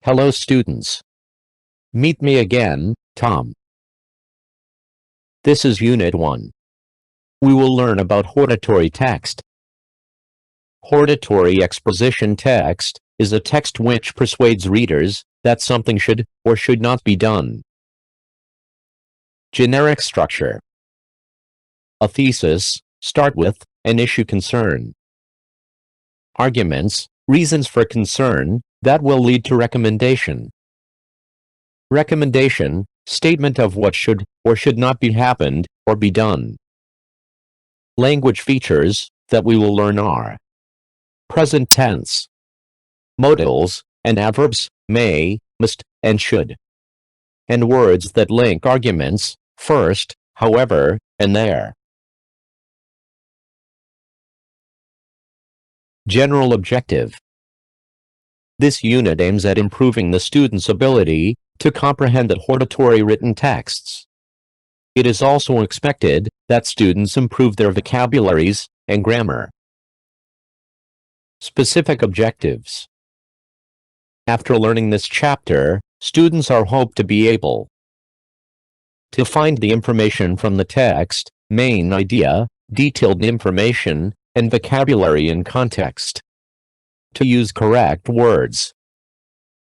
Hello students. Meet me again, Tom. This is Unit 1. We will learn about hortatory text. Hortatory exposition text is a text which persuades readers that something should or should not be done. Generic structure. A thesis, start with, an issue concern. Arguments, reasons for concern, that will lead to recommendation. Recommendation, statement of what should or should not be happened or be done. Language features that we will learn are present tense, modals and adverbs, may, must, and should, and words that link arguments, first, however, and there. General objective. This unit aims at improving the student's ability to comprehend the hortatory written texts. It is also expected that students improve their vocabularies and grammar. Specific objectives. After learning this chapter, students are hoped to be able to find the information from the text, main idea, detailed information, and vocabulary in context. To use correct words.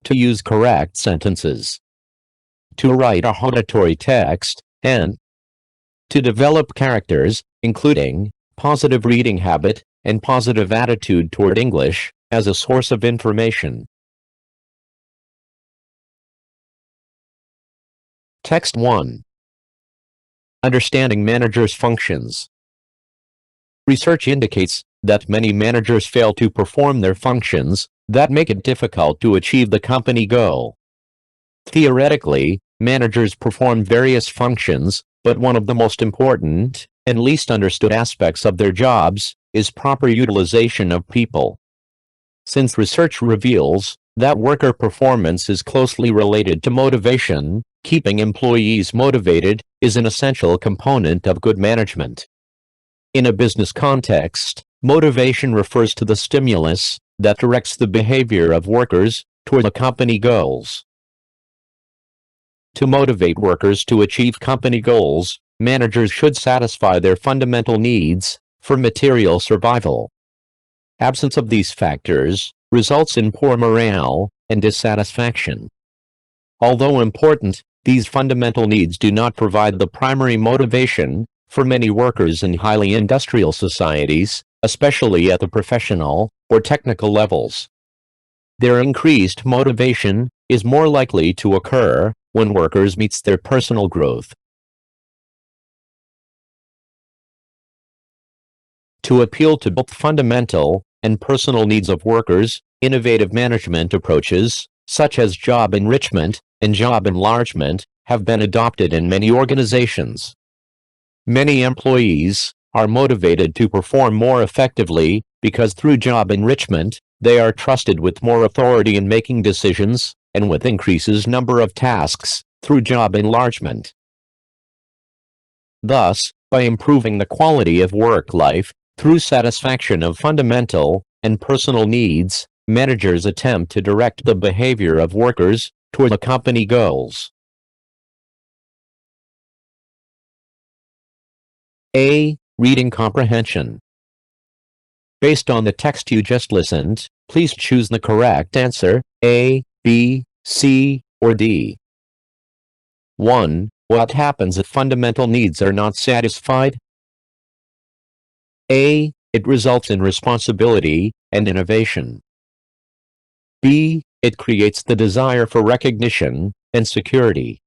To use correct sentences. To write a hortatory text, and to develop characters, including positive reading habit and positive attitude toward English, as a source of information. Text 1. Understanding managers' functions. Research indicates that many managers fail to perform their functions that make it difficult to achieve the company goal. Theoretically, managers perform various functions, but one of the most important and least understood aspects of their jobs is proper utilization of people. Since research reveals that worker performance is closely related to motivation, keeping employees motivated is an essential component of good management. In a business context, motivation refers to the stimulus that directs the behavior of workers toward the company goals. To motivate workers to achieve company goals, managers should satisfy their fundamental needs for material survival. Absence of these factors results in poor morale and dissatisfaction. Although important, these fundamental needs do not provide the primary motivation for many workers in highly industrial societies, especially at the professional or technical levels. Their increased motivation is more likely to occur when workers meet their personal growth. To appeal to both fundamental and personal needs of workers, innovative management approaches, such as job enrichment and job enlargement, have been adopted in many organizations. Many employees are motivated to perform more effectively because through job enrichment, they are trusted with more authority in making decisions, and with increases number of tasks through job enlargement. Thus, by improving the quality of work life through satisfaction of fundamental and personal needs, managers attempt to direct the behavior of workers toward the company goals. A. Reading comprehension. Based on the text you just listened, please choose the correct answer, A, B, C, or D. 1. What happens if fundamental needs are not satisfied? A. It results in responsibility and innovation. B. It creates the desire for recognition and security.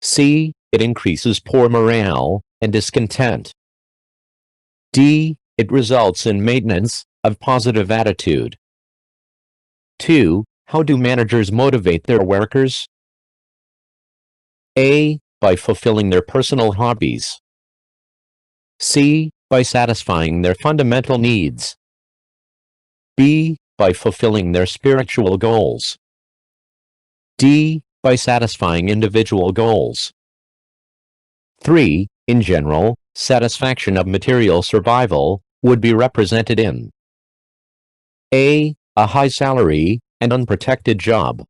C. It increases poor morale and discontent. D. It results in maintenance of positive attitude. 2. How do managers motivate their workers? A. By fulfilling their personal hobbies. C. By satisfying their fundamental needs. B. By fulfilling their spiritual goals. D. By satisfying individual goals. 3. In general, satisfaction of material survival would be represented in A. A high salary and unprotected job.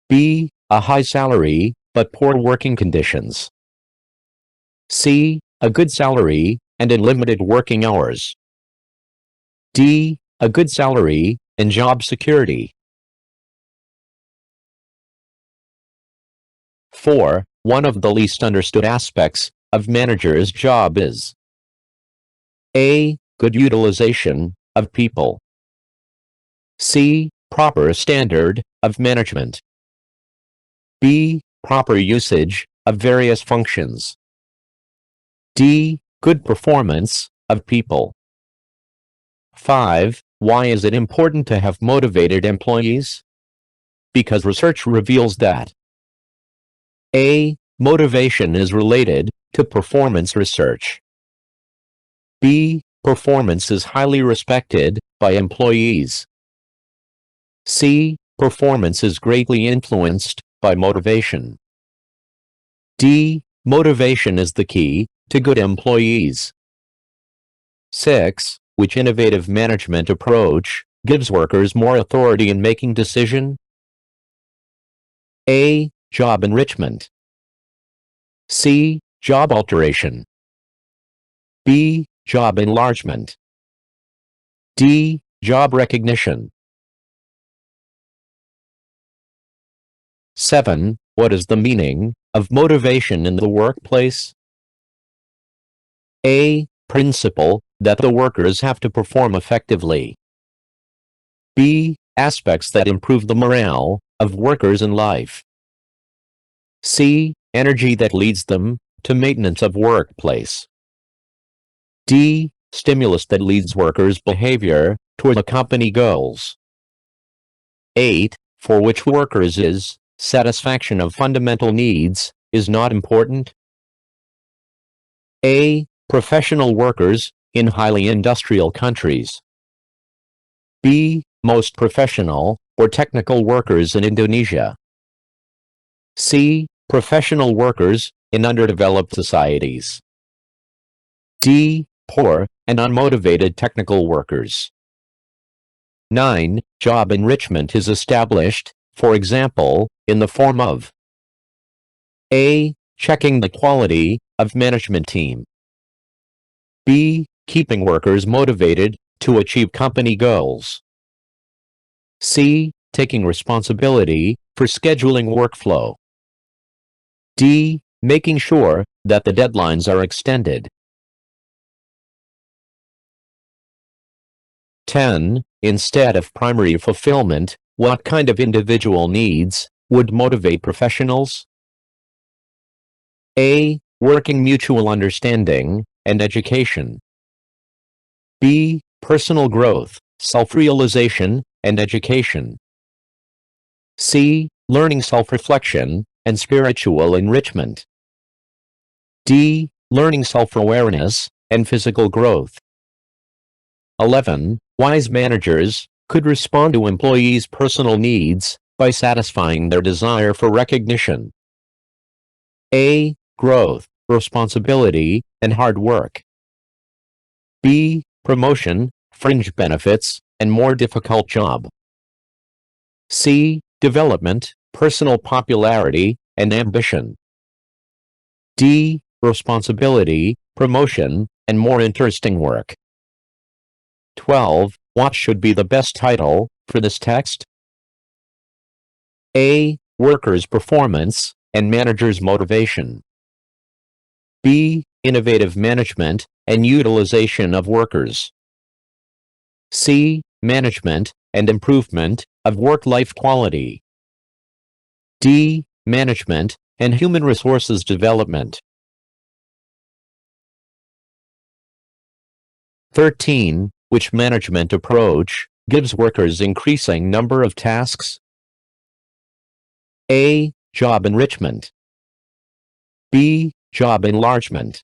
B. A high salary, but poor working conditions. C. A good salary, and unlimited working hours. D. A good salary, and job security. 4. One of the least understood aspects of manager's job is A. Good utilization of people. C. Proper standard of management. B. Proper usage of various functions. D. Good performance of people. 5. Why is it important to have motivated employees? Because research reveals that A. Motivation is related to performance research. B. Performance is highly respected by employees. C. Performance is greatly influenced by motivation. D. Motivation is the key to good employees. 6. Which innovative management approach gives workers more authority in making decisions? A. Job enrichment. C. Job alteration. B. Job enlargement. D. Job recognition. 7. What is the meaning of motivation in the workplace? A. Principle that the workers have to perform effectively. B. Aspects that improve the morale of workers in life. C. Energy that leads them to maintenance of workplace. D. Stimulus that leads workers' behavior toward the company goals. 8. For which workers is satisfaction of fundamental needs is not important? A. Professional workers in highly industrial countries. B. Most professional or technical workers in Indonesia. C. Professional workers in underdeveloped societies. D. Poor and unmotivated technical workers. 9. Job enrichment is established, for example, in the form of A. Checking the quality of management team. B. Keeping workers motivated to achieve company goals. C. Taking responsibility for scheduling workflow. D. Making sure that the deadlines are extended. 10. Instead of primary fulfillment, what kind of individual needs would motivate professionals? A. Working mutual understanding and education. B. Personal growth, self-realization, and education. C. Learning self-reflection and spiritual enrichment. D. Learning self-awareness and physical growth. 11. Wise managers could respond to employees' personal needs by satisfying their desire for recognition. A. Growth, responsibility, and hard work. B. Promotion, fringe benefits, and more difficult job. C. Development, personal popularity, and ambition. D. Responsibility, promotion, and more interesting work. 12. What should be the best title for this text? A. Workers' performance and managers' motivation. B. Innovative management and utilization of workers. C. Management and improvement of work-life quality. D. Management and human resources development. 13. Which management approach gives workers increasing number of tasks? A. Job enrichment. B. Job enlargement.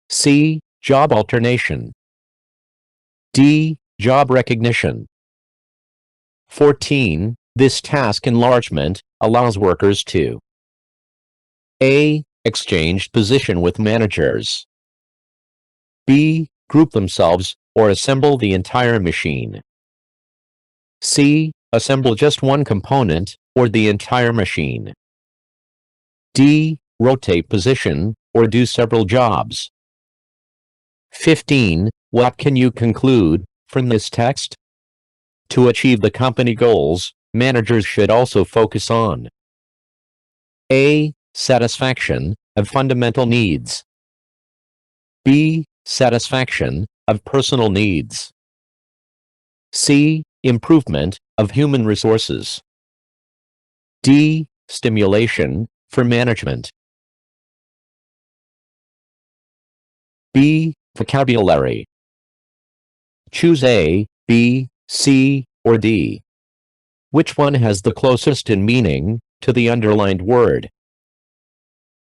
C. Job alternation. D. Job recognition. 14. This task enlargement allows workers to A. Exchange position with managers. B. Group themselves or assemble the entire machine. C. Assemble just one component, or the entire machine. D. Rotate position, or do several jobs. 15. What can you conclude from this text? To achieve the company goals, managers should also focus on A. Satisfaction of fundamental needs. B. Satisfaction of personal needs. C. Improvement of human resources. D. Stimulation for management. B. Vocabulary. Choose A, B, C, or D. Which one has the closest in meaning to the underlined word?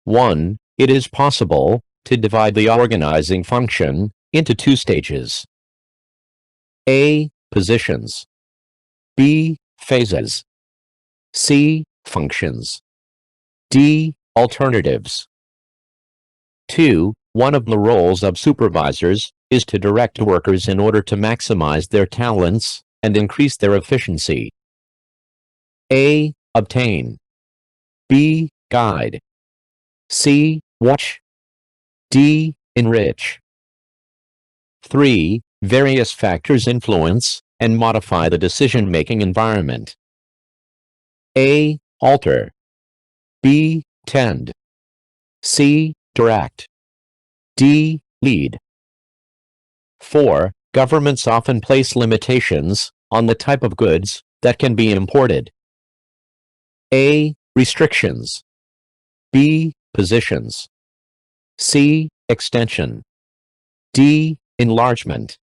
1. It is possible to divide the organizing function into two stages. A. Positions. B. Phases. C. Functions. D. Alternatives. 2. One of the roles of supervisors is to direct workers in order to maximize their talents and increase their efficiency. A. Obtain. B. Guide. C. Watch. D. Enrich. 3. Various factors influence and modify the decision-making environment. A. Alter. B. Tend. C. Direct. D. Lead. 4. Governments often place limitations on the type of goods that can be imported. A. Restrictions. B. Positions. C. Extension. D. Enlargement.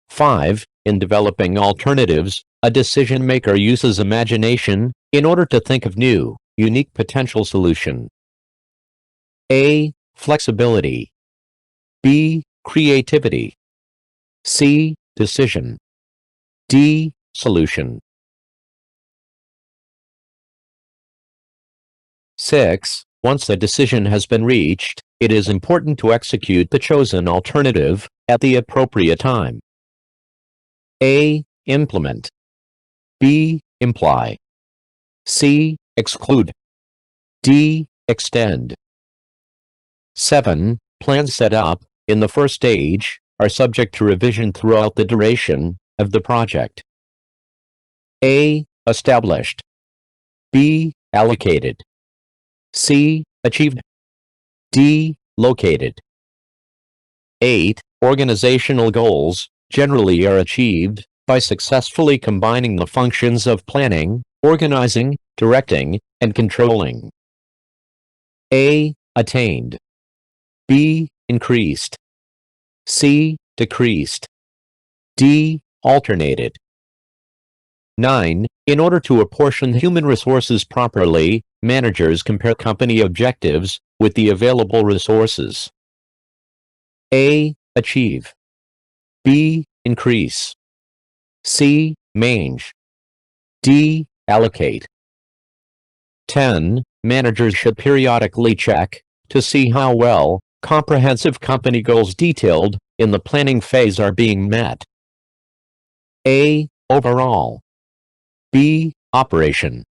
5. In developing alternatives, a decision-maker uses imagination in order to think of new, unique potential solution. A. Flexibility. B. Creativity. C. Decision. D. Solution. 6. Once a decision has been reached, it is important to execute the chosen alternative at the appropriate time. A. Implement. B. Imply. C. Exclude. D. Extend. 7. Plans set up in the first stage are subject to revision throughout the duration of the project. A. Established. B. Allocated. C. Achieved. D. Located. 8. Organizational goals generally are achieved by successfully combining the functions of planning, organizing, directing, and controlling. A. Attained. B. Increased. C. Decreased. D. Alternated. 9. In order to apportion human resources properly, managers compare company objectives with the available resources. A. Achieve. B. Increase. C. Mange. D. Allocate. 10. Managers should periodically check to see how well comprehensive company goals detailed in the planning phase are being met. A. Overall. B. Operation.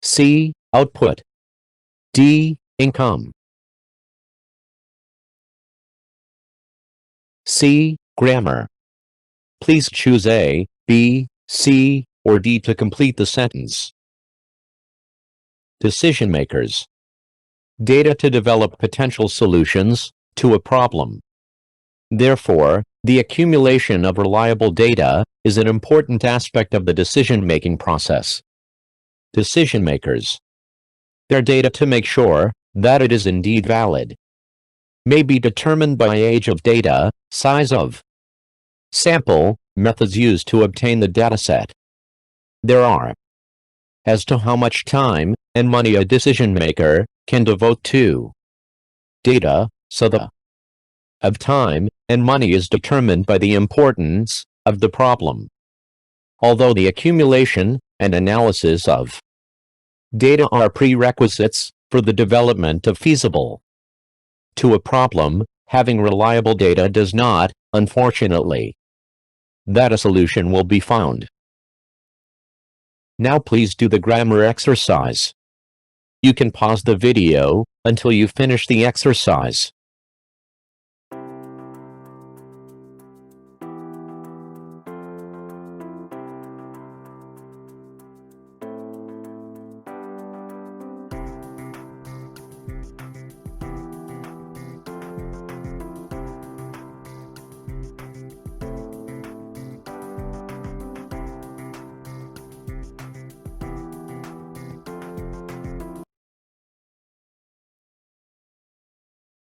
C. Output. D. Income. C. Grammar. Please choose A, B, C, or D to complete the sentence. Decision makers. Data to develop potential solutions to a problem. Therefore, the accumulation of reliable data is an important aspect of the decision-making process. Decision makers. Their data to make sure that it is indeed valid may be determined by age of data, size of sample, methods used to obtain the dataset. There are as to how much time and money a decision maker can devote to data, so the of time and money is determined by the importance of the problem. Although the accumulation and analysis of data are prerequisites for the development of feasible to a problem, having reliable data does not, unfortunately, that a solution will be found. Now please do the grammar exercise. You can pause the video until you finish the exercise.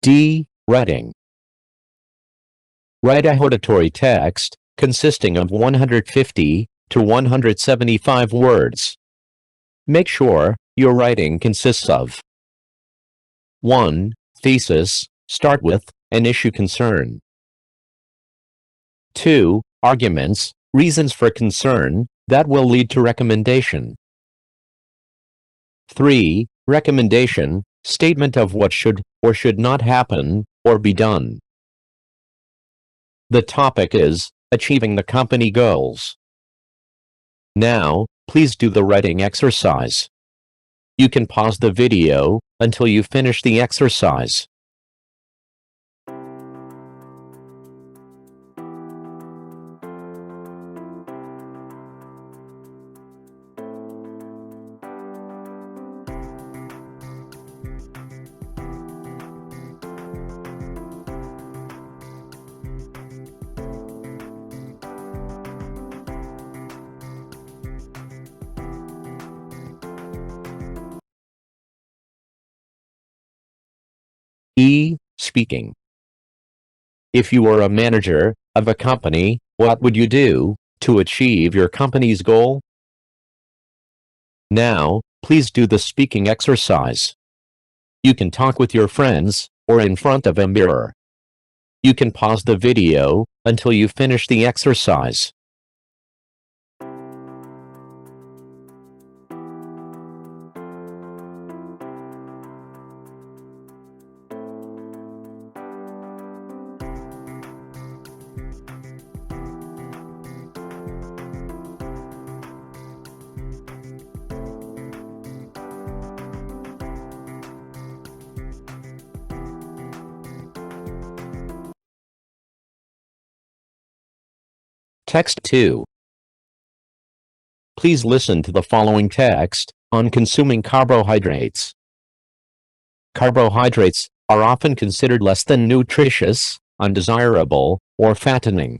D. Writing. Write a hortatory text consisting of 150 to 175 words. Make sure your writing consists of 1. Thesis, start with an issue concern. 2. Arguments, reasons for concern that will lead to recommendation. 3. Recommendation, statement of what should or should not happen or be done. The topic is achieving the company goals. Now, please do the writing exercise. You can pause the video until you finish the exercise. E. Speaking. If you were a manager of a company, what would you do to achieve your company's goal? Now, please do the speaking exercise. You can talk with your friends or in front of a mirror. You can pause the video until you finish the exercise. Text 2. Please listen to the following text on consuming carbohydrates. Carbohydrates are often considered less than nutritious, undesirable, or fattening.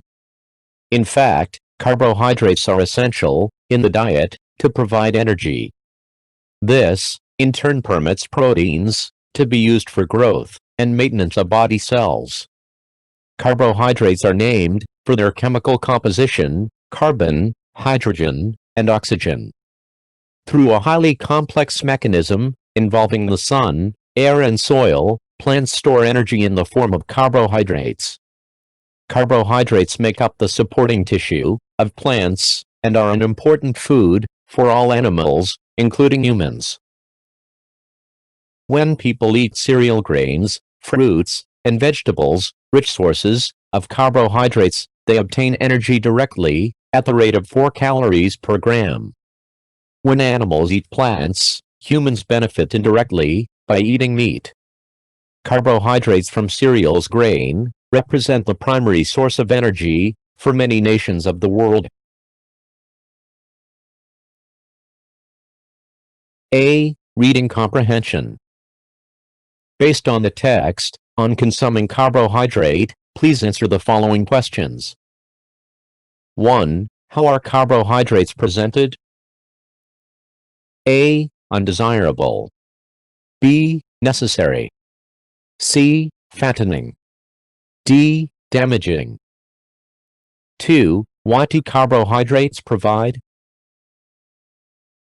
In fact, carbohydrates are essential in the diet to provide energy. This, in turn, permits proteins to be used for growth and maintenance of body cells. Carbohydrates are named for their chemical composition: carbon, hydrogen, and oxygen. Through a highly complex mechanism involving the sun, air, and soil, plants store energy in the form of carbohydrates. Carbohydrates make up the supporting tissue of plants and are an important food for all animals, including humans. When people eat cereal grains, fruits, and vegetables, rich sources of carbohydrates, they obtain energy directly at the rate of 4 calories per gram. When animals eat plants, humans benefit indirectly by eating meat. Carbohydrates from cereals grain represent the primary source of energy for many nations of the world. A. Reading comprehension. Based on the text on consuming carbohydrate, please answer the following questions. 1. How are carbohydrates presented? A. Undesirable. B. Necessary. C. Fattening. D. Damaging. 2. What do carbohydrates provide?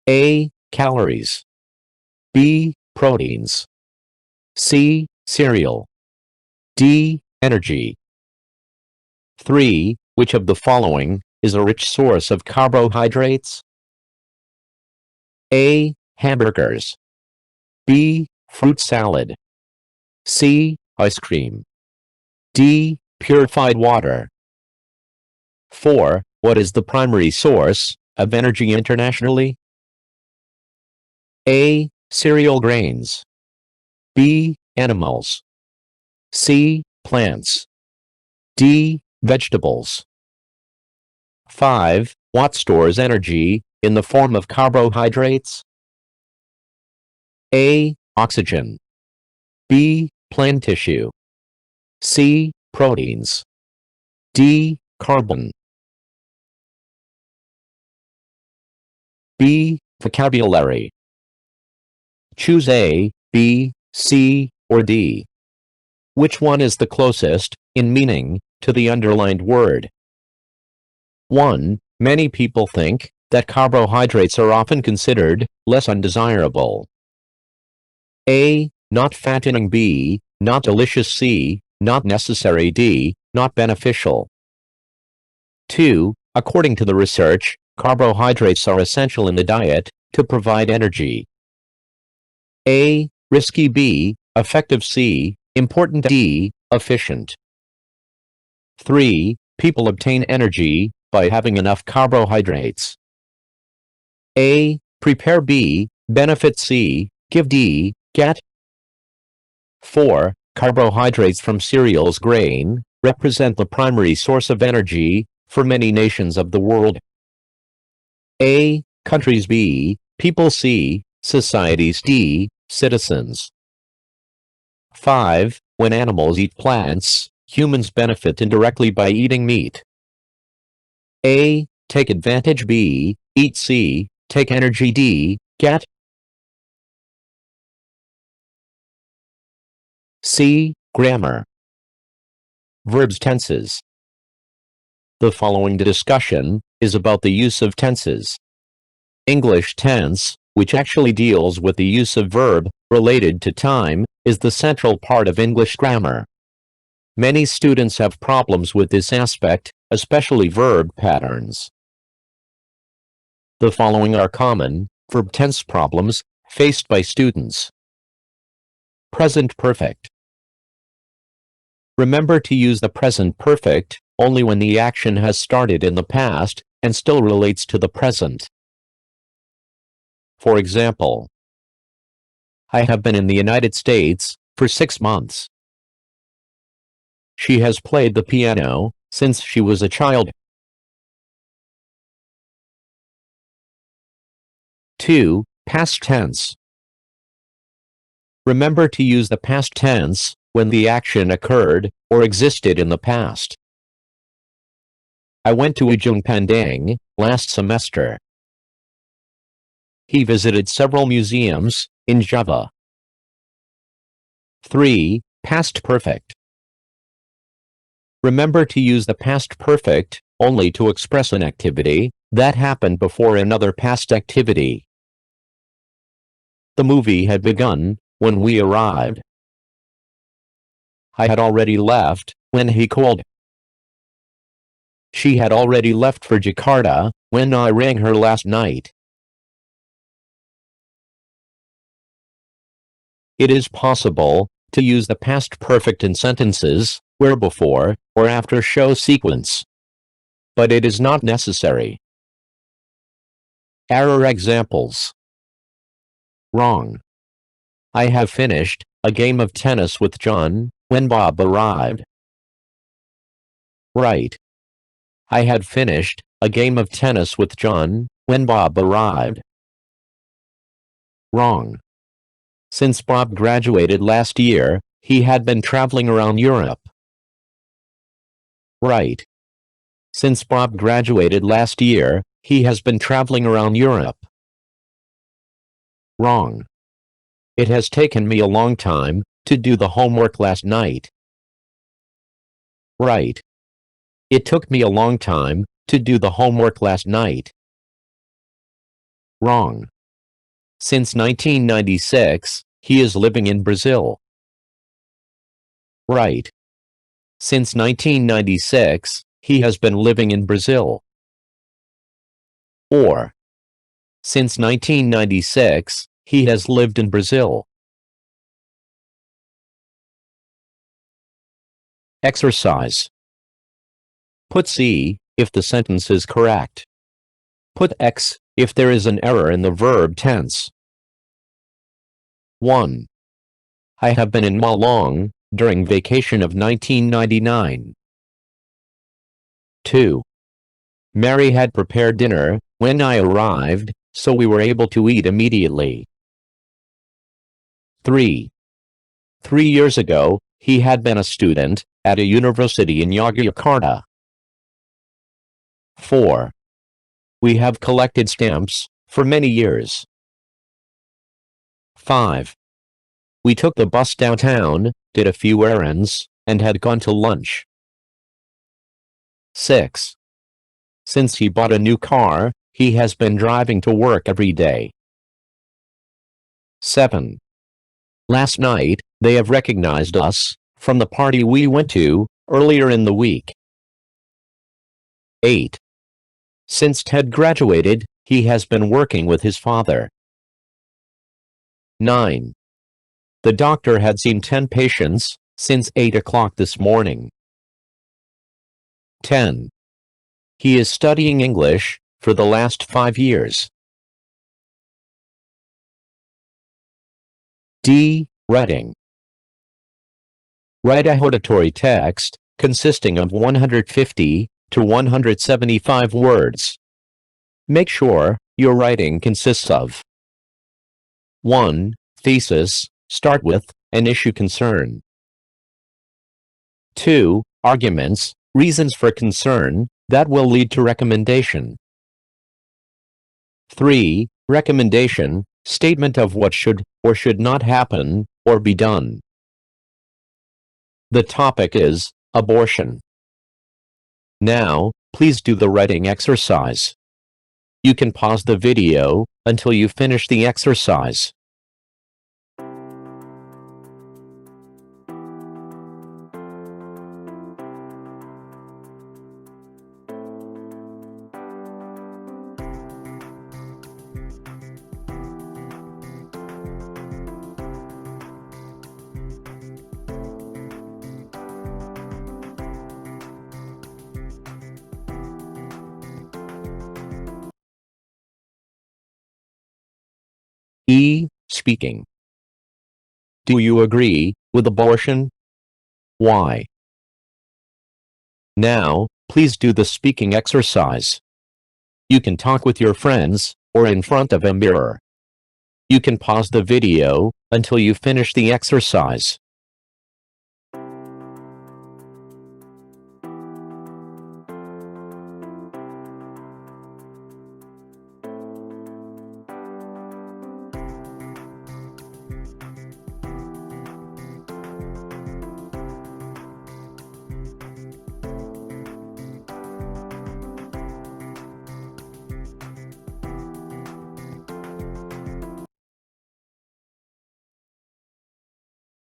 A. Calories. B. Proteins. C. Cereal. D. Energy. 3. Which of the following is a rich source of carbohydrates? A. Hamburgers. B. Fruit salad. C. Ice cream. D. Purified water. 4. What is the primary source of energy internationally? A. Cereal grains. B. Animals. C. Plants. D. Vegetables. 5. What stores energy in the form of carbohydrates? A. Oxygen. B. Plant tissue. C. Proteins. D. Carbon. B. Vocabulary. Choose A, B, C, or D. Which one is the closest, in meaning, to the underlined word? 1. Many people think that carbohydrates are often considered less undesirable. A. Not fattening. B. Not delicious. C. Not necessary. D. Not beneficial. 2. According to the research, carbohydrates are essential in the diet to provide energy. A. Risky. B. Effective. C. Important. D. Efficient. 3. People obtain energy by having enough carbohydrates. A. Prepare. B. Benefit. C. Give. D. Get. 4. Carbohydrates from cereals grain represent the primary source of energy for many nations of the world. A. Countries. B. People. C. Societies. D. Citizens. 5. When animals eat plants, humans benefit indirectly by eating meat. A. Take advantage. B. Eat. C. Take energy. D. Get. C. Grammar. Verbs. Tenses. The following discussion is about the use of tenses. English tense, which actually deals with the use of verb related to time, is the central part of English grammar. Many students have problems with this aspect, especially verb patterns. The following are common verb tense problems faced by students. Present perfect. Remember to use the present perfect only when the action has started in the past and still relates to the present. For example, I have been in the United States for 6 months. She has played the piano since she was a child. 2. Past tense. Remember to use the past tense when the action occurred or existed in the past. I went to Ujung Pandang last semester. He visited several museums in Java. 3. Past perfect. Remember to use the past perfect only to express an activity that happened before another past activity. The movie had begun when we arrived. I had already left when he called. She had already left for Jakarta when I rang her last night. It is possible to use the past perfect in sentences where before or after show sequence, but it is not necessary. Error examples. Wrong. I have finished a game of tennis with John when Bob arrived. Right. I had finished a game of tennis with John when Bob arrived. Wrong. Since Bob graduated last year, he had been traveling around Europe. Right. Since Bob graduated last year, he has been traveling around Europe. Wrong. It has taken me a long time to do the homework last night. Right. It took me a long time to do the homework last night. Wrong. Since 1996, he is living in Brazil. Right. Since 1996, he has been living in Brazil. Or, since 1996, he has lived in Brazil. Exercise. Put C if the sentence is correct. Put X if there is an error in the verb tense. 1. I have been in Lampung during vacation of 1999. 2. Mary had prepared dinner when I arrived, so we were able to eat immediately. 3. 3 years ago, he had been a student at a university in Yogyakarta. 4. We have collected stamps for many years. 5. We took the bus downtown, did a few errands, and had gone to lunch. 6. Since he bought a new car, he has been driving to work every day. 7. Last night, they have recognized us from the party we went to earlier in the week. 8. Since Ted graduated, he has been working with his father. 9. The doctor had seen 10 patients since 8 o'clock this morning. 10. He is studying English for the last 5 years. D. Writing. Write a hortatory text consisting of 150 to 175 words. Make sure your writing consists of 1. Thesis, start with an issue concern. 2. Arguments, reasons for concern that will lead to recommendation. 3. Recommendation, statement of what should or should not happen or be done. The topic is abortion. Now, please do the writing exercise. You can pause the video until you finish the exercise. E. Speaking. Do you agree with abortion? Why? Now, please do the speaking exercise. You can talk with your friends or in front of a mirror. You can pause the video until you finish the exercise.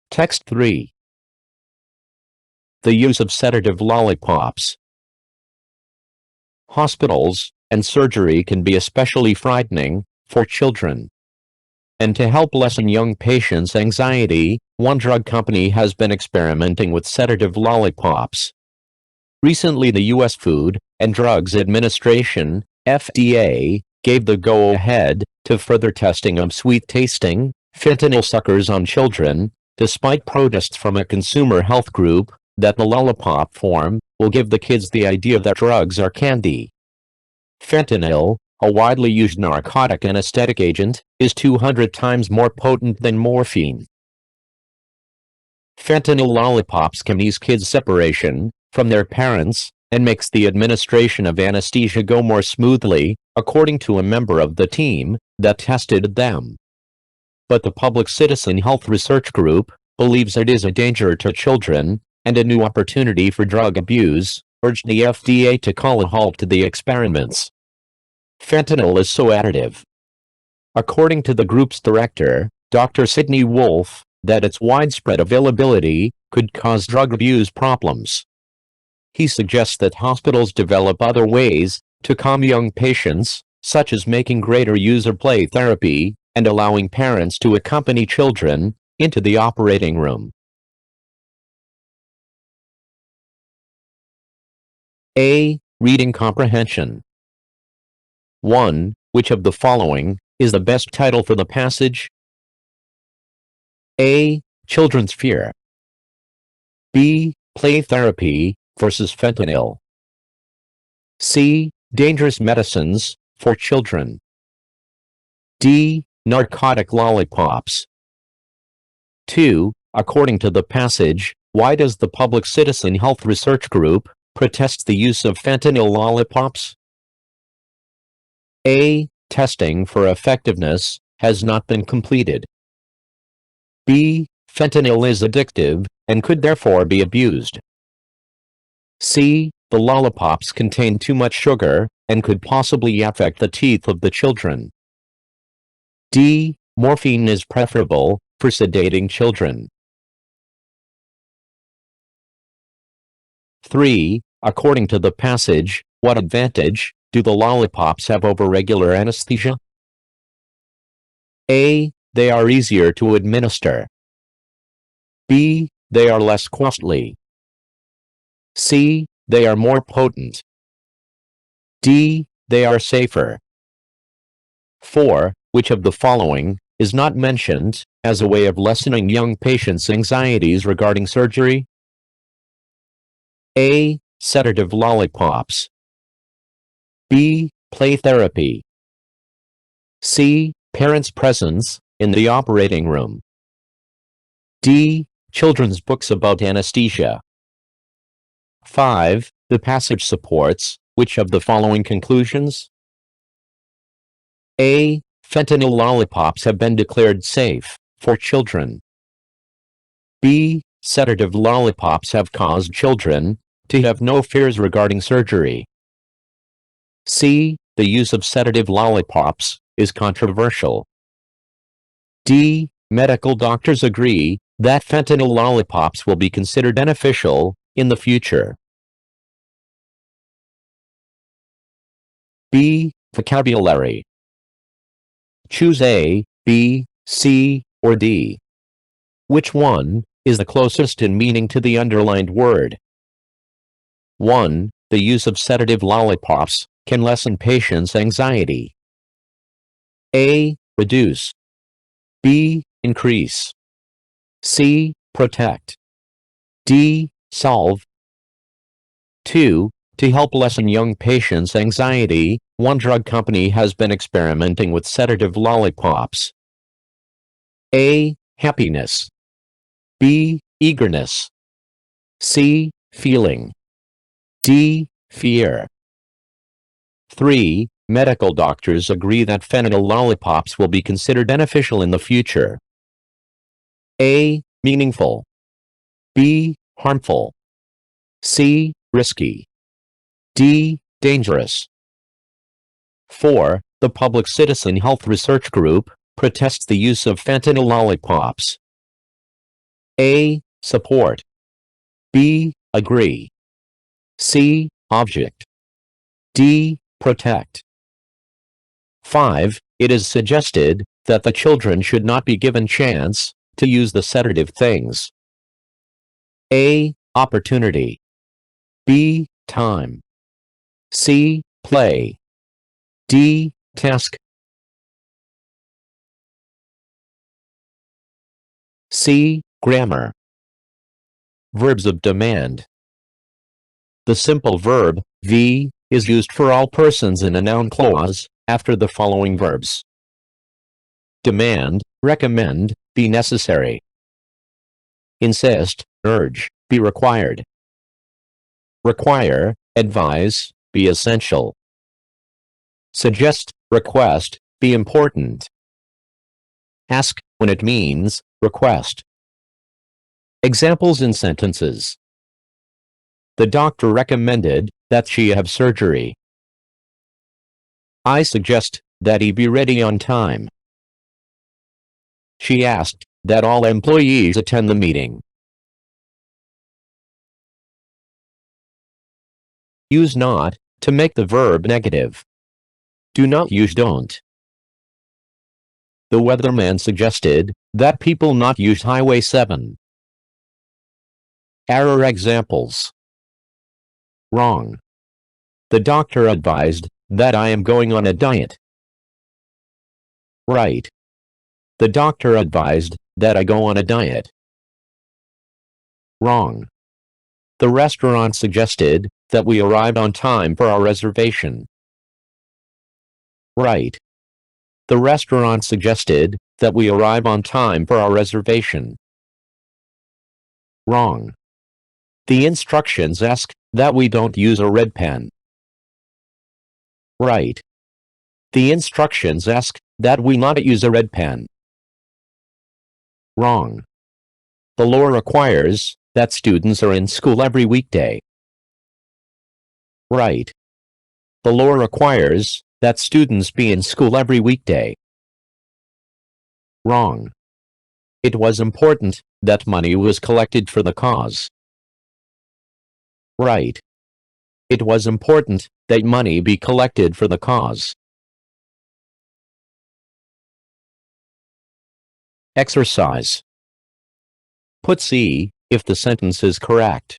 Text 3. The use of sedative lollipops. Hospitals and surgery can be especially frightening for children. And to help lessen young patients' anxiety, one drug company has been experimenting with sedative lollipops. Recently, the U.S. Food and Drugs Administration, FDA, gave the go-ahead to further testing of sweet-tasting fentanyl suckers on children, despite protests from a consumer health group that the lollipop form will give the kids the idea that drugs are candy. Fentanyl, a widely used narcotic anesthetic agent, is 200 times more potent than morphine. Fentanyl lollipops can ease kids' separation from their parents and makes the administration of anesthesia go more smoothly, according to a member of the team that tested them. But the Public Citizen Health Research Group believes it is a danger to children and a new opportunity for drug abuse, urged the FDA to call a halt to the experiments. Fentanyl is so additive, according to the group's director, Dr. Sidney Wolfe, that its widespread availability could cause drug abuse problems. He suggests that hospitals develop other ways to calm young patients, such as making greater user-play therapy and allowing parents to accompany children into the operating room. A. Reading comprehension. 1. Which of the following is the best title for the passage? A. Children's fear. B. Play therapy versus fentanyl. C. Dangerous medicines for children. D. Narcotic lollipops. 2. According to the passage, why does the Public Citizen Health Research Group protest the use of fentanyl lollipops? A. Testing for effectiveness has not been completed. B. Fentanyl is addictive and could therefore be abused. C. The lollipops contain too much sugar and could possibly affect the teeth of the children. D. Morphine is preferable for sedating children. 3. According to the passage, what advantage do the lollipops have over regular anesthesia? A. They are easier to administer. B. They are less costly. C. They are more potent. D. They are safer. 4. Which of the following is not mentioned as a way of lessening young patients' anxieties regarding surgery? A. Sedative lollipops. B. Play therapy. C. Parents' presence in the operating room. D. Children's books about anesthesia. 5. The passage supports which of the following conclusions? A. Fentanyl lollipops have been declared safe for children. B. Sedative lollipops have caused children to have no fears regarding surgery. C. The use of sedative lollipops is controversial. D. Medical doctors agree that fentanyl lollipops will be considered beneficial in the future. B. Vocabulary. Choose A, B, C, or D. Which one is the closest in meaning to the underlined word? 1. The use of sedative lollipops can lessen patients' anxiety. A. Reduce. B. Increase. C. Protect. D. Solve. 2. To help lessen young patients' anxiety, one drug company has been experimenting with sedative lollipops. A. Happiness. B. Eagerness. C. Feeling. D. Fear. 3. Medical doctors agree that fentanyl lollipops will be considered beneficial in the future. A. Meaningful. B. Harmful. C. Risky. D. Dangerous. 4. The Public Citizen Health Research Group protests the use of fentanyl lollipops. A. Support. B. Agree. C. Object. D. Protect. 5. It is suggested that the children should not be given chance to use the sedative things. A. Opportunity. B. Time. C. Play. D. Task. C. Grammar. Verbs of demand. The simple verb, be, is used for all persons in a noun clause after the following verbs: demand, recommend, be necessary. Insist, urge, be required. Require, advise, be essential. Suggest, request, be important. Ask, when it means request. Examples in sentences: the doctor recommended that she have surgery. I suggest that he be ready on time. She asked that all employees attend the meeting. Use not to make the verb negative. Do not use don't. The weatherman suggested that people not use Highway 7. Error examples: wrong, The doctor advised that I am going on a diet. Right. The doctor advised that I go on a diet. Wrong. The restaurant suggested that we arrive on time for our reservation. Right. The restaurant suggested that we arrive on time for our reservation. Wrong. The instructions ask that we don't use a red pen. Right. The instructions ask that we not use a red pen. Wrong. The law requires that students are in school every weekday. Right. The law requires that students be in school every weekday. Wrong. It was important that money was collected for the cause. Right. It was important that money be collected for the cause. Exercise. Put C if the sentence is correct.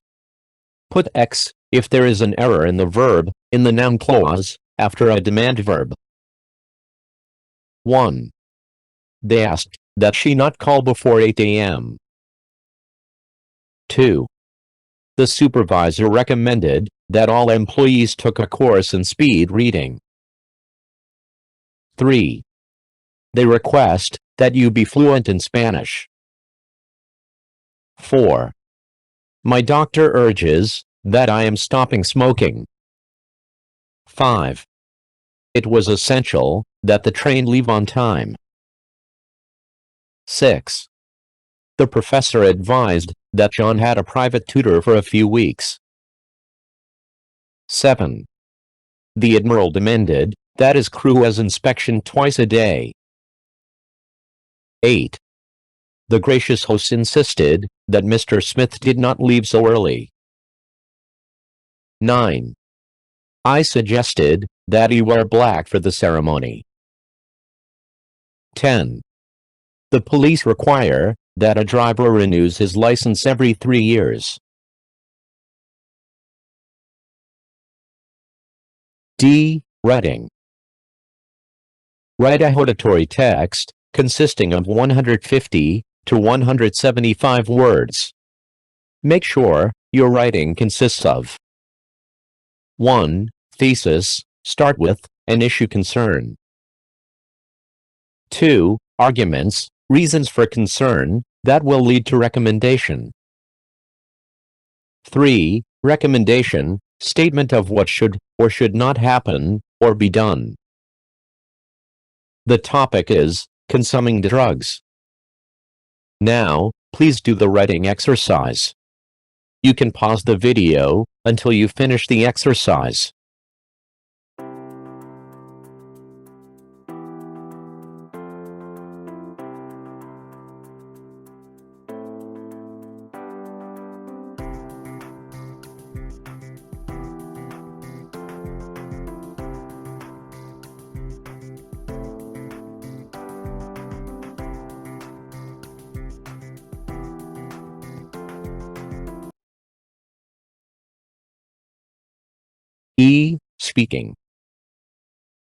Put X if there is an error in the verb in the noun clause after a demand verb. 1. They asked that she not call before 8 a.m. 2. The supervisor recommended that all employees took a course in speed reading. 3. They request that you be fluent in Spanish. 4. My doctor urges that I am stopping smoking. 5. It was essential that the train leave on time. 6. The professor advised that John had a private tutor for a few weeks. 7. The admiral demanded that his crew has inspection twice a day. 8. The gracious host insisted that Mr. Smith did not leave so early. 9. I suggested that he wear black for the ceremony. 10. The police require that a driver renews his license every 3 years. D. Writing. Write a hortatory text consisting of 150 to 175 words. Make sure your writing consists of 1. Thesis, start with an issue concern. 2. Arguments, reasons for concern that will lead to recommendation. 3. Recommendation, statement of what should or should not happen or be done. The topic is consuming drugs. Now, please do the writing exercise. You can pause the video until you finish the exercise. E. Speaking.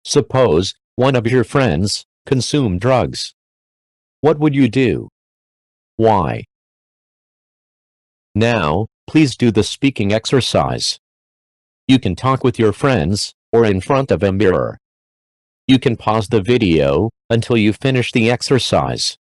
Suppose one of your friends consumed drugs. What would you do? Why? Now, please do the speaking exercise. You can talk with your friends or in front of a mirror. You can pause the video until you finish the exercise.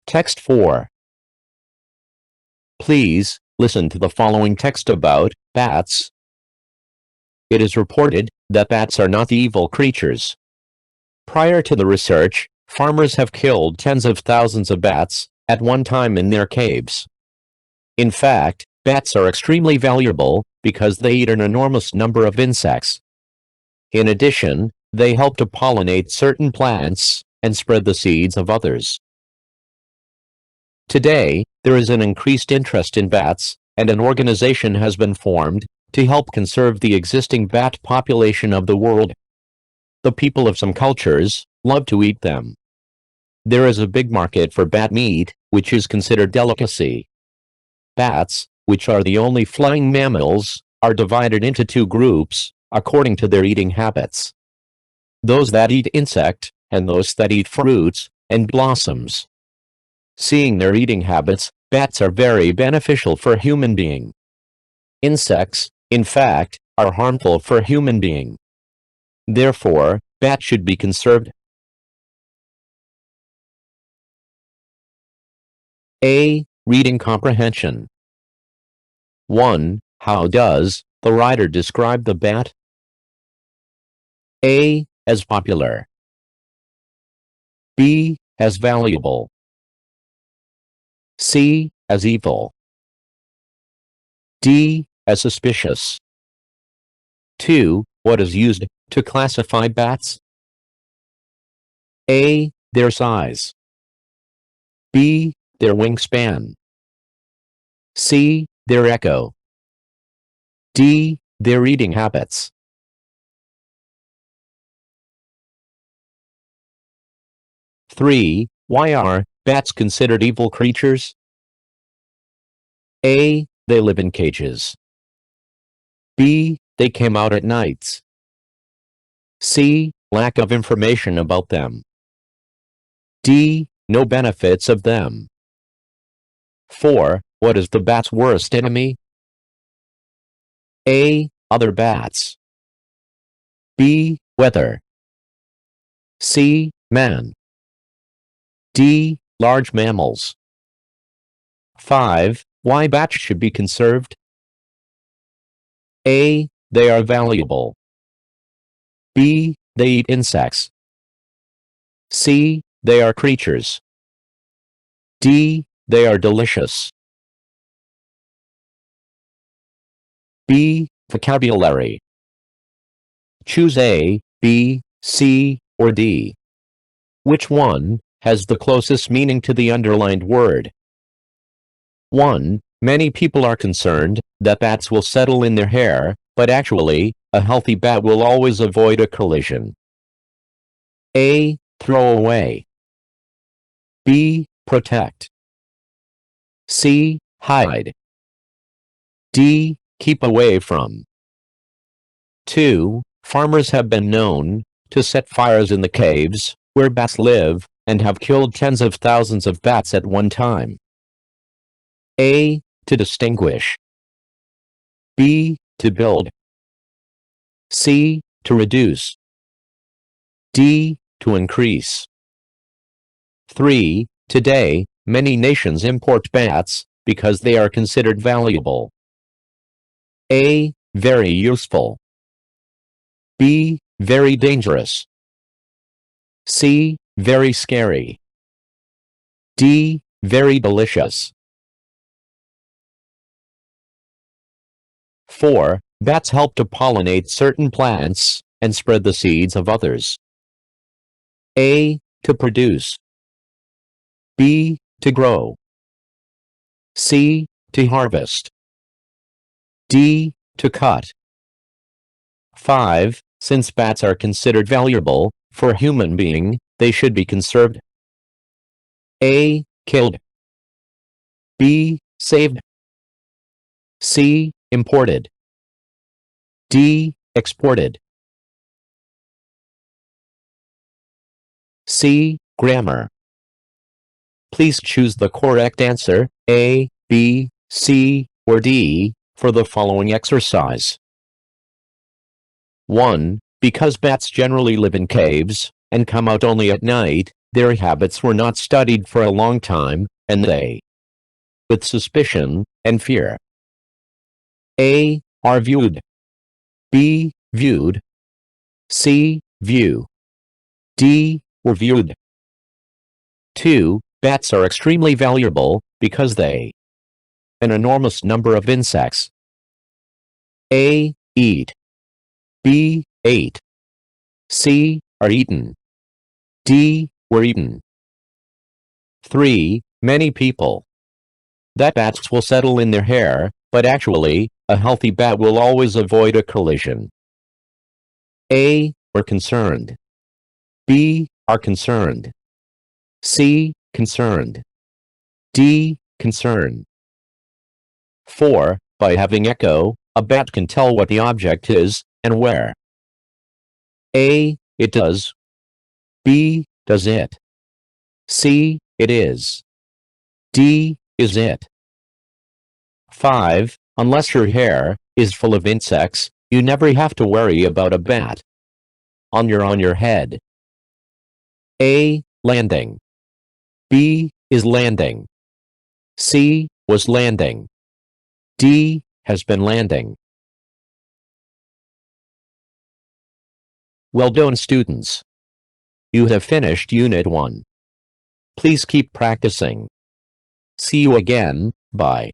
Text 4. Please listen to the following text about bats. It is reported that bats are not evil creatures. Prior to the research, farmers have killed tens of thousands of bats at one time in their caves. In fact, bats are extremely valuable because they eat an enormous number of insects. In addition, they help to pollinate certain plants and spread the seeds of others. Today, there is an increased interest in bats, and an organization has been formed to help conserve the existing bat population of the world. The people of some cultures love to eat them. There is a big market for bat meat, which is considered delicacy. Bats, which are the only flying mammals, are divided into two groups according to their eating habits. Those that eat insect, and those that eat fruits and blossoms. Seeing their eating habits, bats are very beneficial for human being. Insects, in fact, are harmful for human being. Therefore, bats should be conserved. A. Reading comprehension. 1. How does the writer describe the bat? A. As popular. B. As valuable. C. As evil. D. As suspicious. 2. What is used to classify bats? A. Their size. B. Their wingspan. C. Their echo. D. Their eating habits. 3. Why are bats considered evil creatures? A. They live in cages. B. They came out at nights. C. Lack of information about them. D. No benefits of them. 4. What is the bat's worst enemy? A. Other bats. B. Weather. C. Man. D. Large mammals. 5. Why bats should be conserved? A. They are valuable. B. They eat insects. C. They are creatures. D. They are delicious. B. Vocabulary. Choose A, B, C, or D. Which one has the closest meaning to the underlined word? 1. Many people are concerned that bats will settle in their hair, but actually, a healthy bat will always avoid a collision. A. Throw away. B. Protect. C. Hide. D. Keep away from. 2. Farmers have been known to set fires in the caves where bats live and have killed tens of thousands of bats at one time. A. To distinguish. B. To build. C. To reduce. D. To increase. 3. Today, many nations import bats because they are considered valuable. A. Very useful. B. Very dangerous. C. Very scary. D. Very delicious. 4. Bats help to pollinate certain plants and spread the seeds of others. A. To produce. B. To grow. C. To harvest. D. To cut. 5. Since bats are considered valuable for a human being, they should be conserved. A. Killed. B. Saved. C. Imported. D. Exported. C. Grammar. Please choose the correct answer, A, B, C, or D, for the following exercise. 1. Because bats generally live in caves and come out only at night, their habits were not studied for a long time, and they, with suspicion and fear, A. Are viewed. B. Viewed. C. View. D. Were viewed. 2. Bats are extremely valuable because they an enormous number of insects. A. Eat. B. Ate. C. Are eaten. D. Were eaten. 3. Many people. That bats will settle in their hair, but actually, a healthy bat will always avoid a collision. A. Were concerned. B. Are concerned. C. Concerned. D. Concern. 4. By having echo, a bat can tell what the object is, and where. A. It does. B. Does it. C. It is. D. Is it. 5. Unless your hair is full of insects, you never have to worry about a bat. On your head. A. Landing. B. Is landing. C. Was landing. D. Has been landing. Well done, students. You have finished Unit 1. Please keep practicing. See you again. Bye.